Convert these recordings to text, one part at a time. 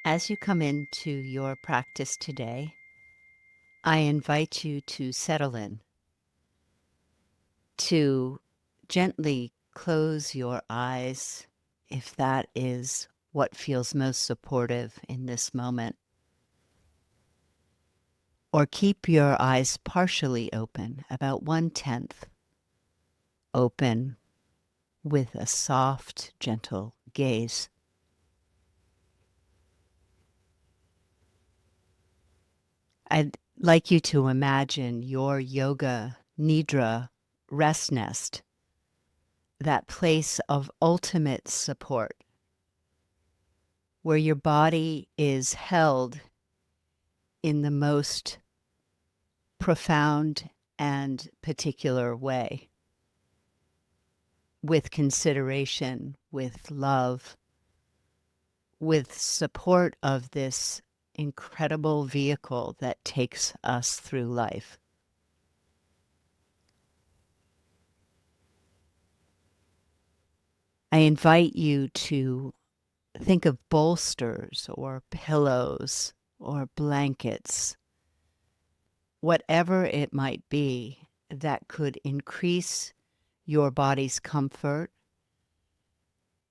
As you come into your practice today, I invite you to settle in, to gently close your eyes if that is what feels most supportive in this moment, or keep your eyes partially open, about 1/10 open, with a soft, gentle gaze. I'd like you to imagine your yoga nidra rest nest, that place of ultimate support, where your body is held in the most profound and particular way, with consideration, with love, with support of this incredible vehicle that takes us through life. I invite you to think of bolsters or pillows or blankets, whatever it might be that could increase your body's comfort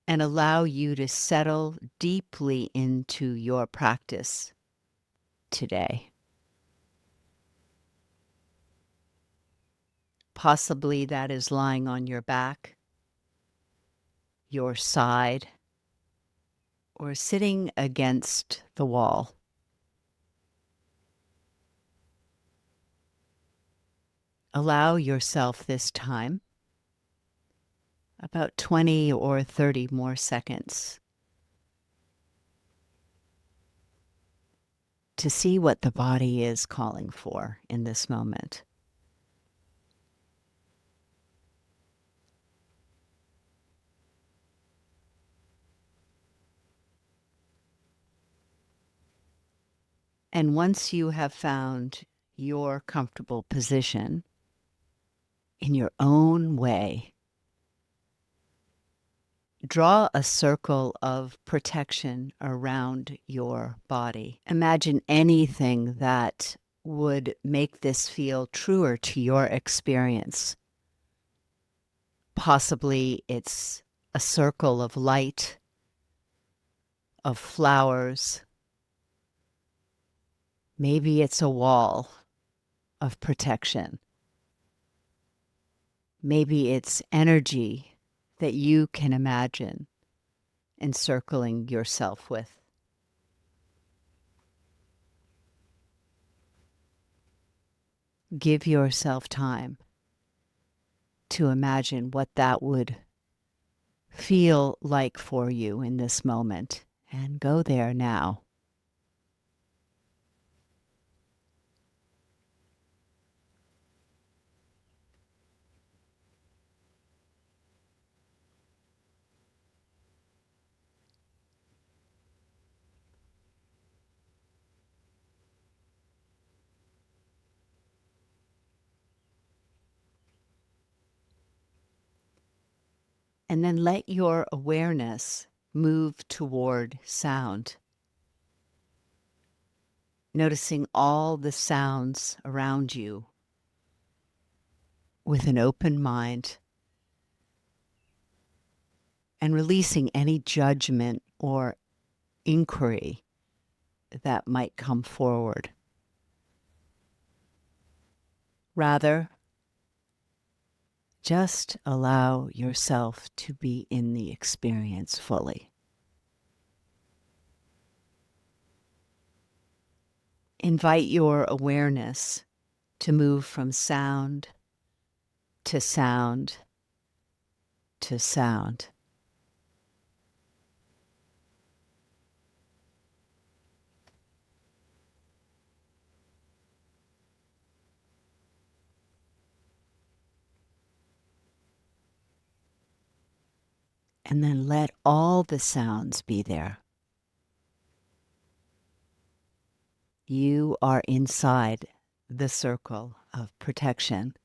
and allow you to settle deeply into your practice today. Possibly that is lying on your back, your side, or sitting against the wall. Allow yourself this time, about 20 or 30 more seconds, to see what the body is calling for in this moment. And once you have found your comfortable position in your own way, draw a circle of protection around your body. Imagine anything that would make this feel truer to your experience. Possibly it's a circle of light, of flowers. Maybe it's a wall of protection. Maybe it's energy that you can imagine encircling yourself with. Give yourself time to imagine what that would feel like for you in this moment, and go there now. And then let your awareness move toward sound, noticing all the sounds around you with an open mind, and releasing any judgment or inquiry that might come forward. Rather, just allow yourself to be in the experience fully. Invite your awareness to move from sound to sound to sound. And then let all the sounds be there. You are inside the circle of protection.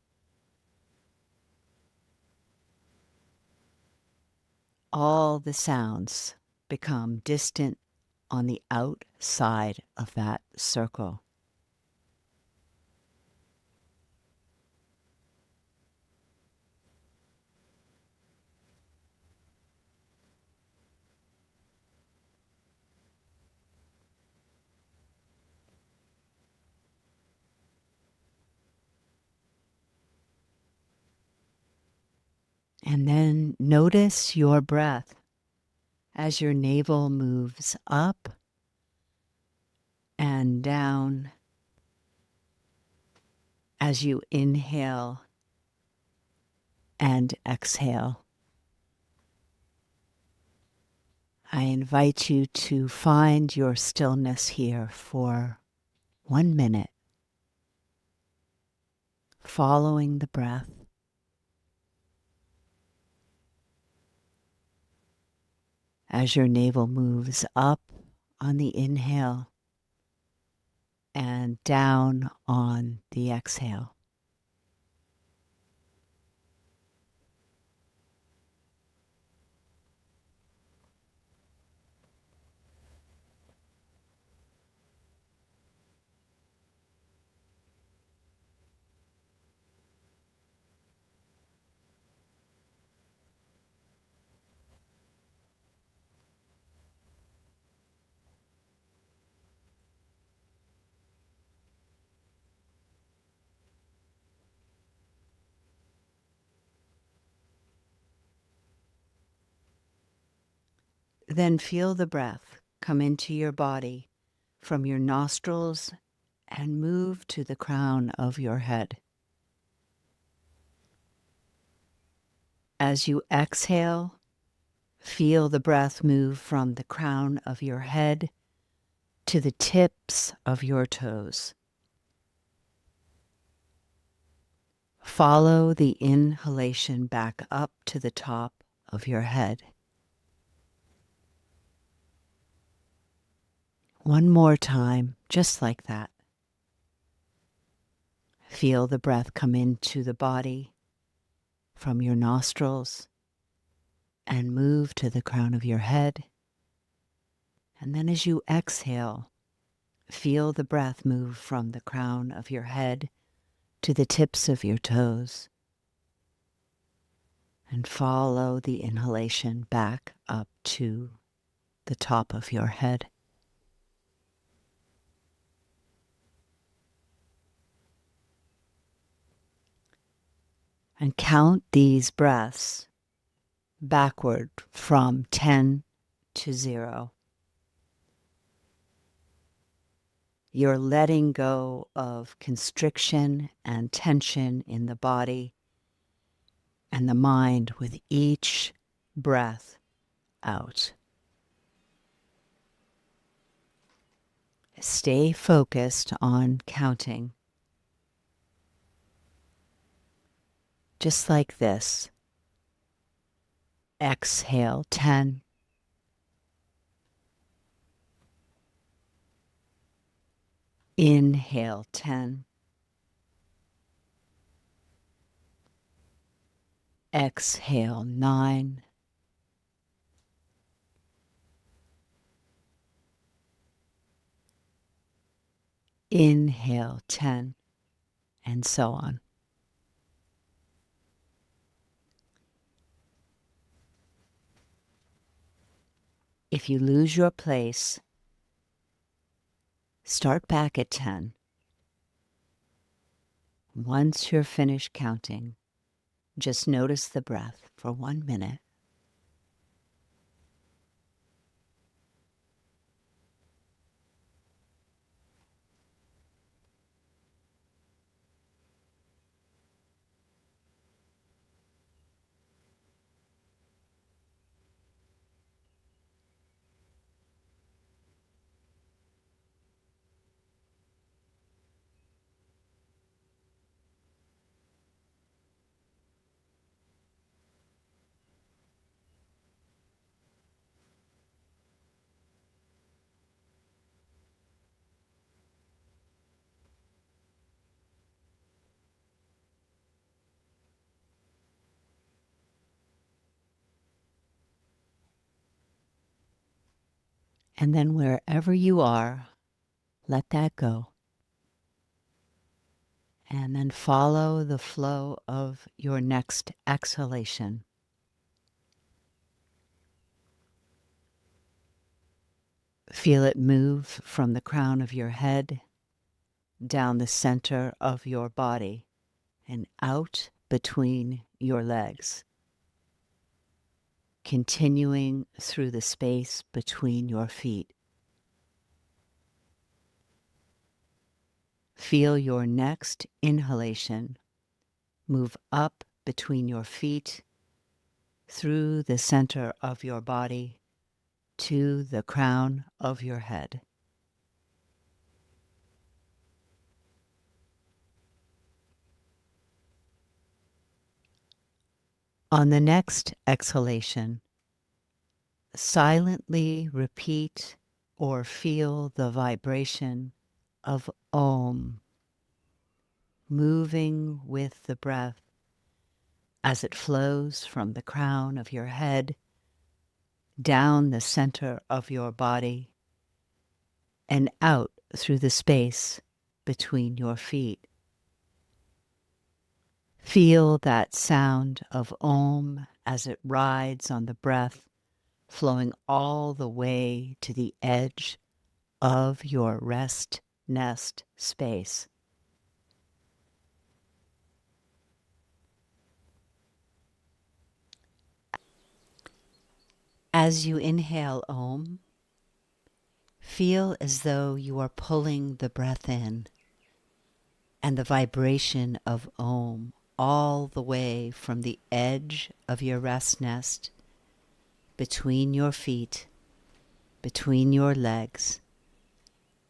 All the sounds become distant on the outside of that circle. And then notice your breath as your navel moves up and down as you inhale and exhale. I invite you to find your stillness here for 1 minute, following the breath. As your navel moves up on the inhale and down on the exhale. Then feel the breath come into your body from your nostrils and move to the crown of your head. As you exhale, feel the breath move from the crown of your head to the tips of your toes. Follow the inhalation back up to the top of your head. One more time, just like that. Feel the breath come into the body from your nostrils and move to the crown of your head. And then as you exhale, feel the breath move from the crown of your head to the tips of your toes. And follow the inhalation back up to the top of your head. And count these breaths backward from 10 to 0. You're letting go of constriction and tension in the body and the mind with each breath out. Stay focused on counting. Just like this. Exhale 10. Inhale 10. Exhale 9. Inhale 10, and so on. If you lose your place, start back at 10. Once you're finished counting, just notice the breath for 1 minute. And then wherever you are, let that go. And then follow the flow of your next exhalation. Feel it move from the crown of your head down the center of your body and out between your legs, continuing through the space between your feet. Feel your next inhalation move up between your feet, through the center of your body, to the crown of your head. On the next exhalation, silently repeat or feel the vibration of Om moving with the breath as it flows from the crown of your head down the center of your body and out through the space between your feet. Feel that sound of Om as it rides on the breath, flowing all the way to the edge of your rest nest space. As you inhale Om, feel as though you are pulling the breath in and the vibration of Om all the way from the edge of your rest nest, between your feet, between your legs,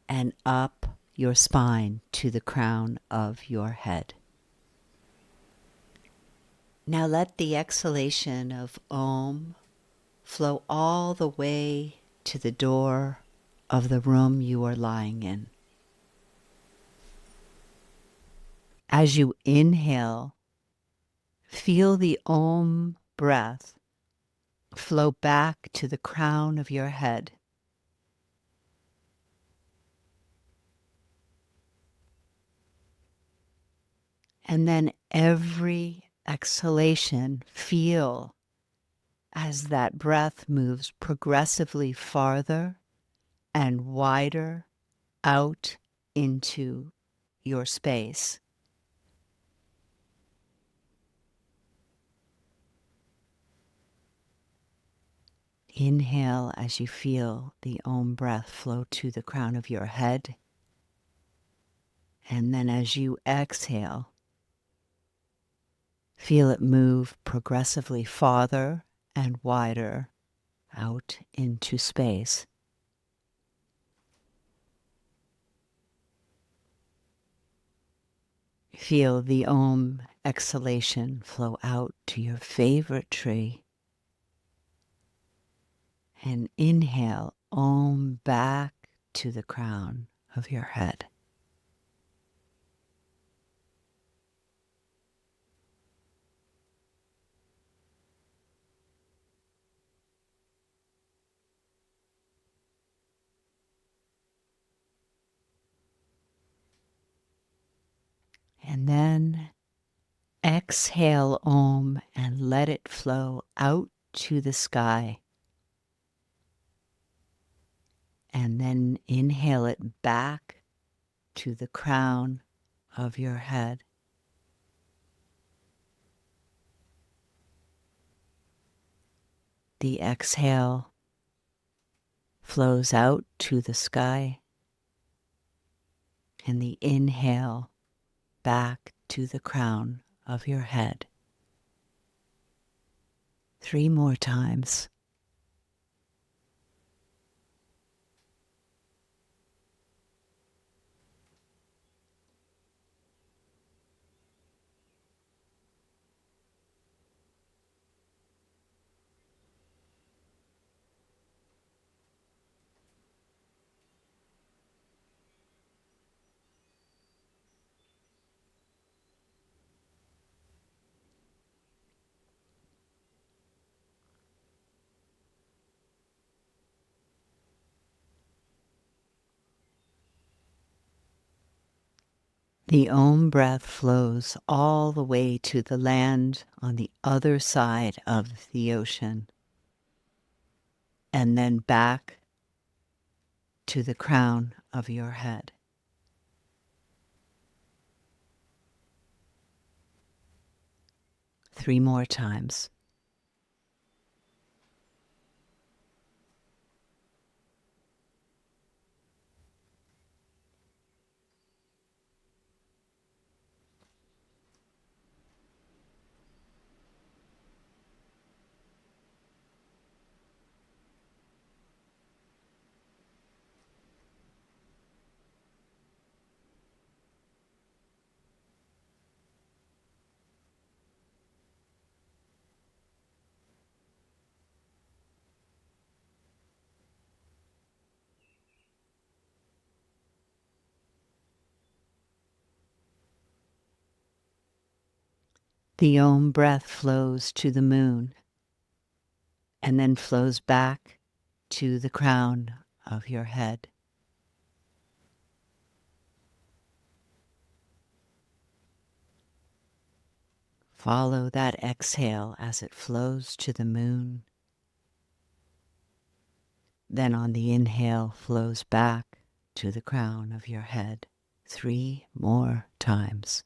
and up your spine to the crown of your head. Now let the exhalation of Om flow all the way to the door of the room you are lying in. As you inhale, feel the Om breath flow back to the crown of your head. And then every exhalation, feel as that breath moves progressively farther and wider out into your space. Inhale as you feel the Om breath flow to the crown of your head. And then as you exhale, feel it move progressively farther and wider out into space. Feel the Om exhalation flow out to your favorite tree. And inhale Om back to the crown of your head. And then exhale Om and let it flow out to the sky. And then inhale it back to the crown of your head. The exhale flows out to the sky, and the inhale back to the crown of your head. 3 more times. The Om breath flows all the way to the land on the other side of the ocean, and then back to the crown of your head. Three more times. The Om breath flows to the moon and then flows back to the crown of your head. Follow that exhale as it flows to the moon. Then on the inhale flows back to the crown of your head. Three more times.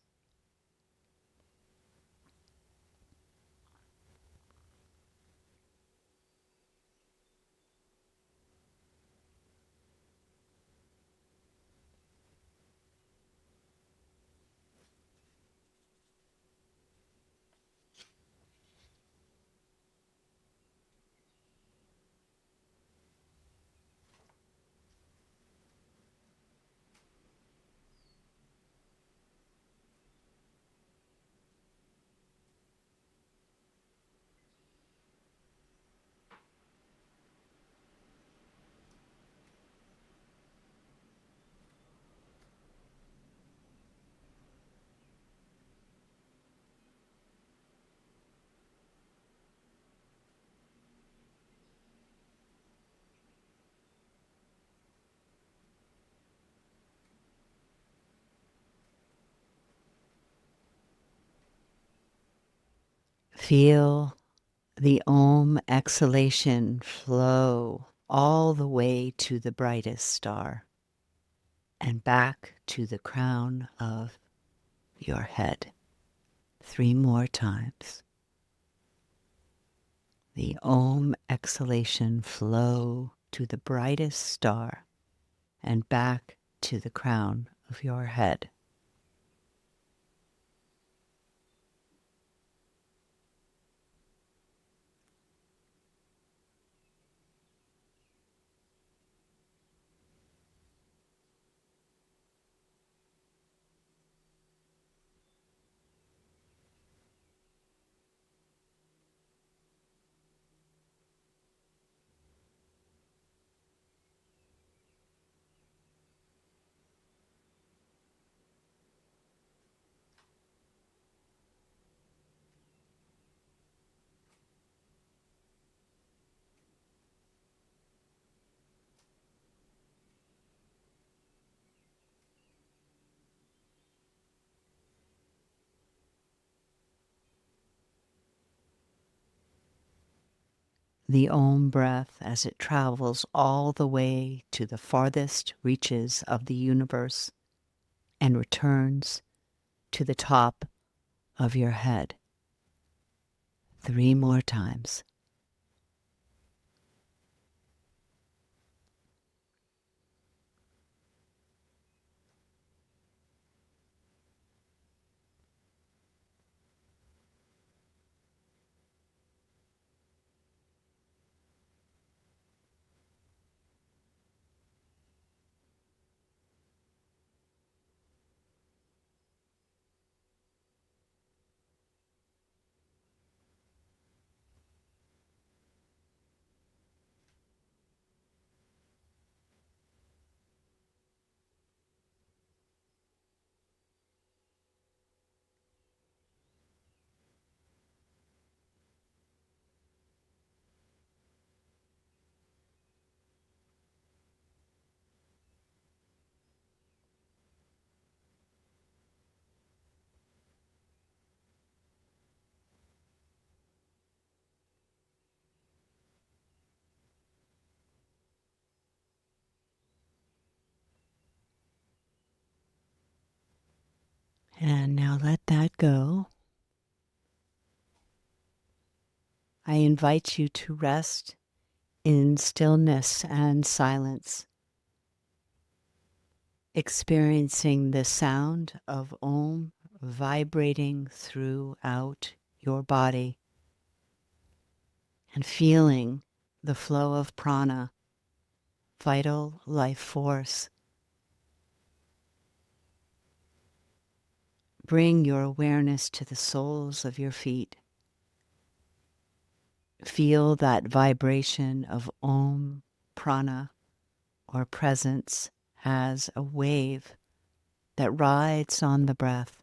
Feel the Om exhalation flow all the way to the brightest star and back to the crown of your head. Three more times. The Om exhalation flow to the brightest star and back to the crown of your head. The Om breath as it travels all the way to the farthest reaches of the universe and returns to the top of your head. Three more times. And now let that go. I invite you to rest in stillness and silence, experiencing the sound of Om vibrating throughout your body and feeling the flow of prana, vital life force. Bring your awareness to the soles of your feet. Feel that vibration of Om prana or presence as a wave that rides on the breath.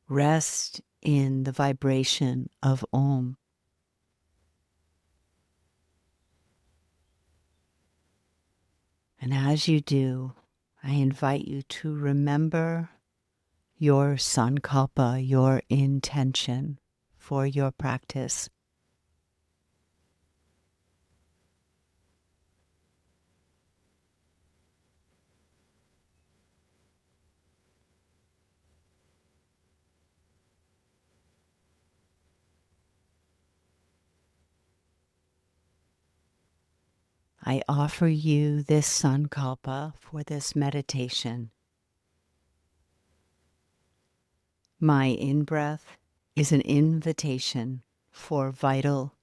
Rest in the vibration of Om. And as you do, I invite you to remember your sankalpa, your intention for your practice. I offer you this sankalpa for this meditation. My in-breath is an invitation for vital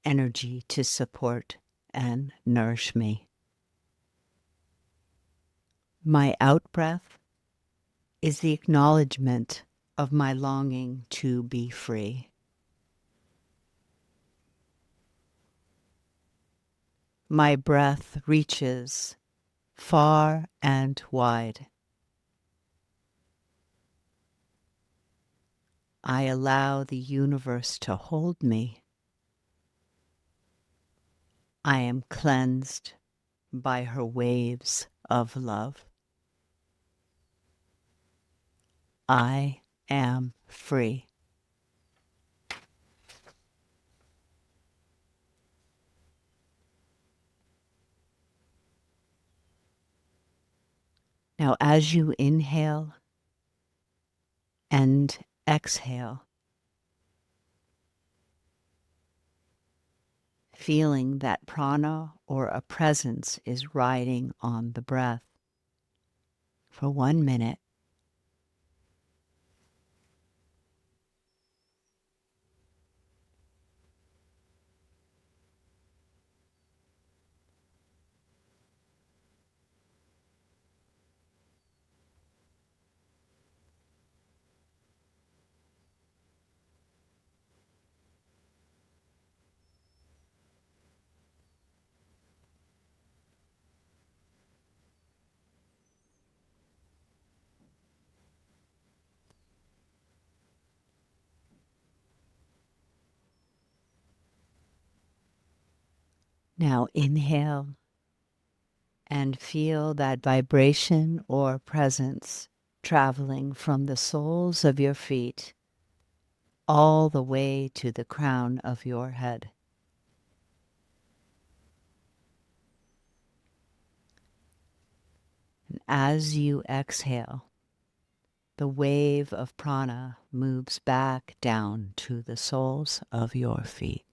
energy to support and nourish me. My out-breath is the acknowledgement of my longing to be free. My breath reaches far and wide. I allow the universe to hold me. I am cleansed by her waves of love. I am free. Now, as you inhale and exhale, feeling that prana or a presence is riding on the breath for 1 minute. Now inhale and feel that vibration or presence traveling from the soles of your feet all the way to the crown of your head. And as you exhale, the wave of prana moves back down to the soles of your feet.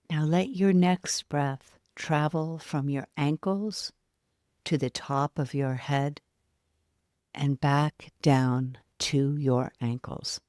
Now let your next breath travel from your ankles to the top of your head and back down to your ankles.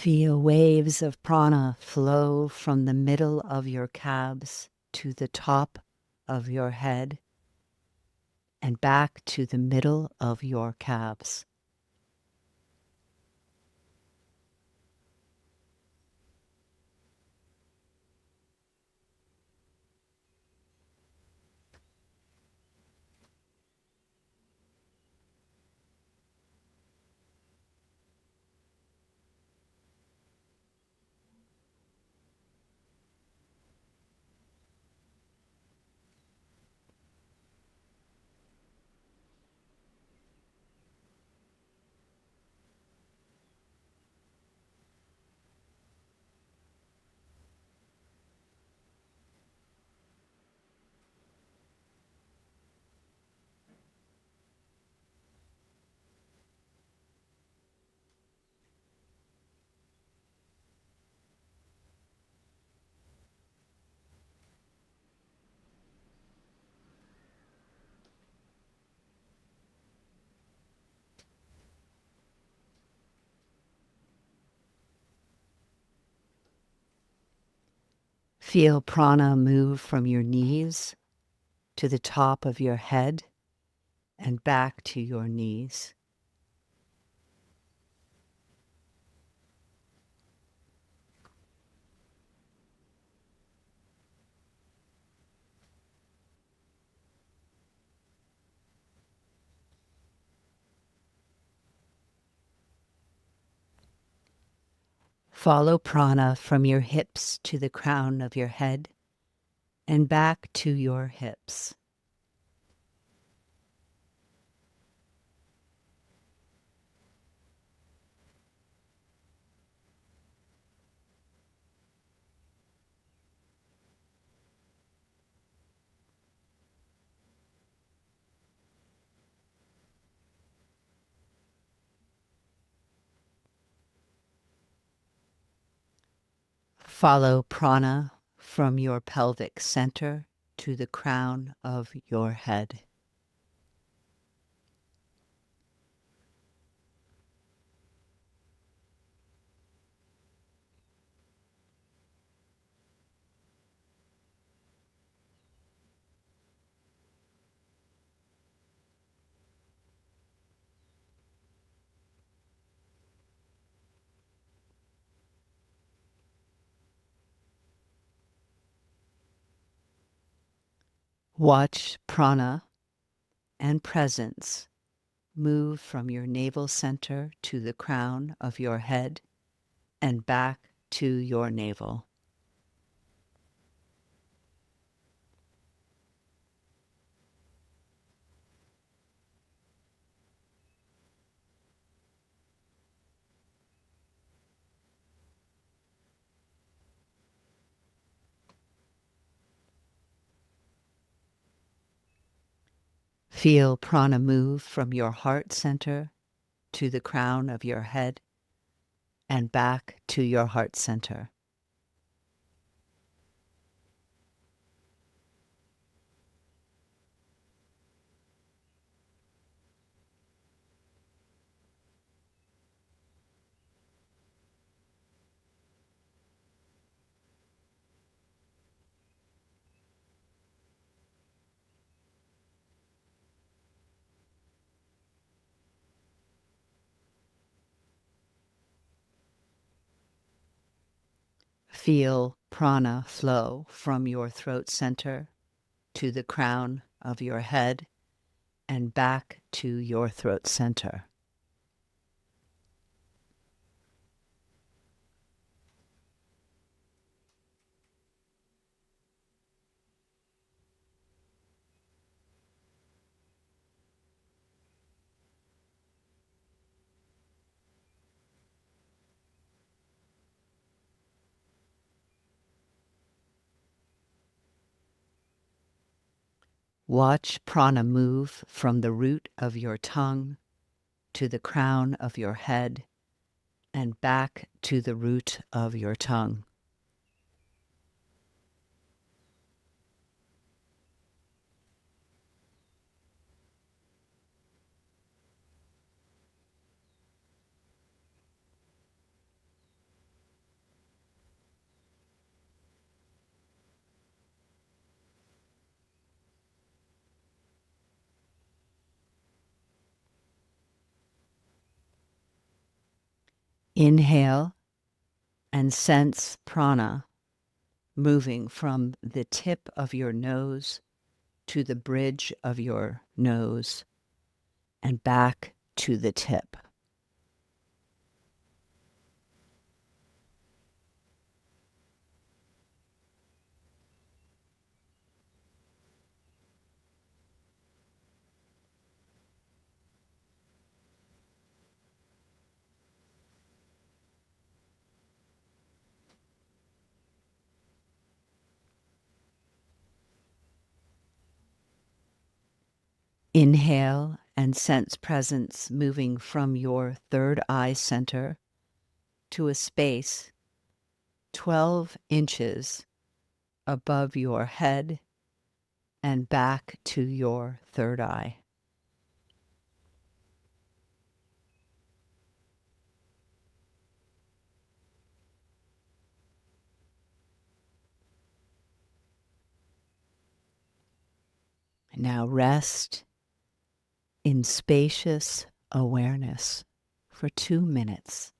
Feel waves of prana flow from the middle of your calves to the top of your head and back to the middle of your calves. Feel prana move from your knees to the top of your head and back to your knees. Follow prana from your hips to the crown of your head and back to your hips. Follow prana from your pelvic center to the crown of your head. Watch prana and presence move from your navel center to the crown of your head and back to your navel. Feel prana move from your heart center to the crown of your head and back to your heart center. Feel prana flow from your throat center to the crown of your head and back to your throat center. Watch prana move from the root of your tongue to the crown of your head and back to the root of your tongue. Inhale and sense prana moving from the tip of your nose to the bridge of your nose and back to the tip. Inhale and sense presence moving from your third eye center to a space 12 inches above your head and back to your third eye. Now rest in spacious awareness for 2 minutes.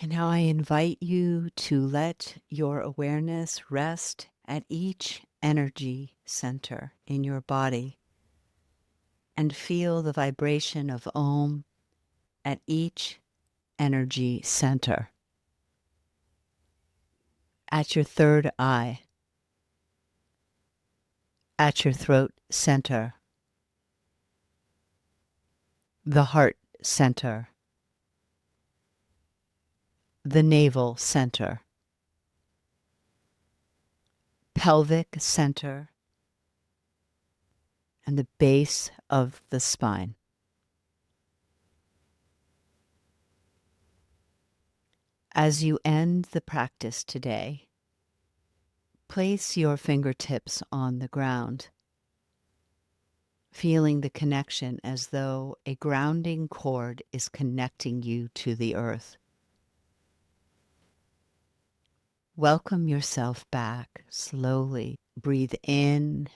And now I invite you to let your awareness rest at each energy center in your body and feel the vibration of Om at each energy center. At your third eye, at your throat center, the heart center, the navel center, pelvic center, and the base of the spine. As you end the practice today, place your fingertips on the ground feeling the connection as though a grounding cord is connecting you to the earth. Welcome yourself back slowly. Breathe in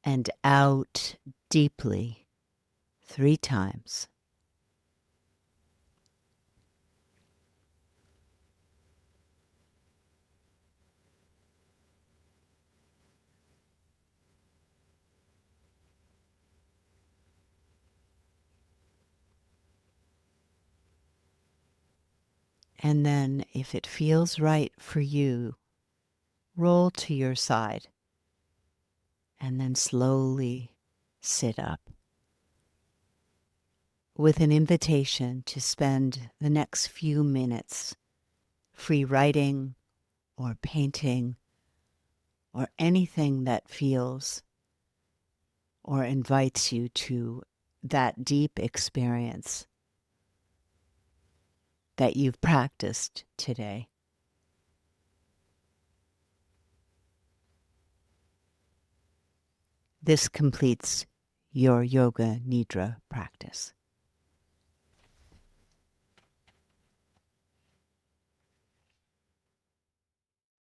and out deeply 3 times. And then, if it feels right for you, roll to your side and then slowly sit up with an invitation to spend the next few minutes free writing or painting or anything that feels or invites you to that deep experience that you've practiced today. This completes your yoga nidra practice.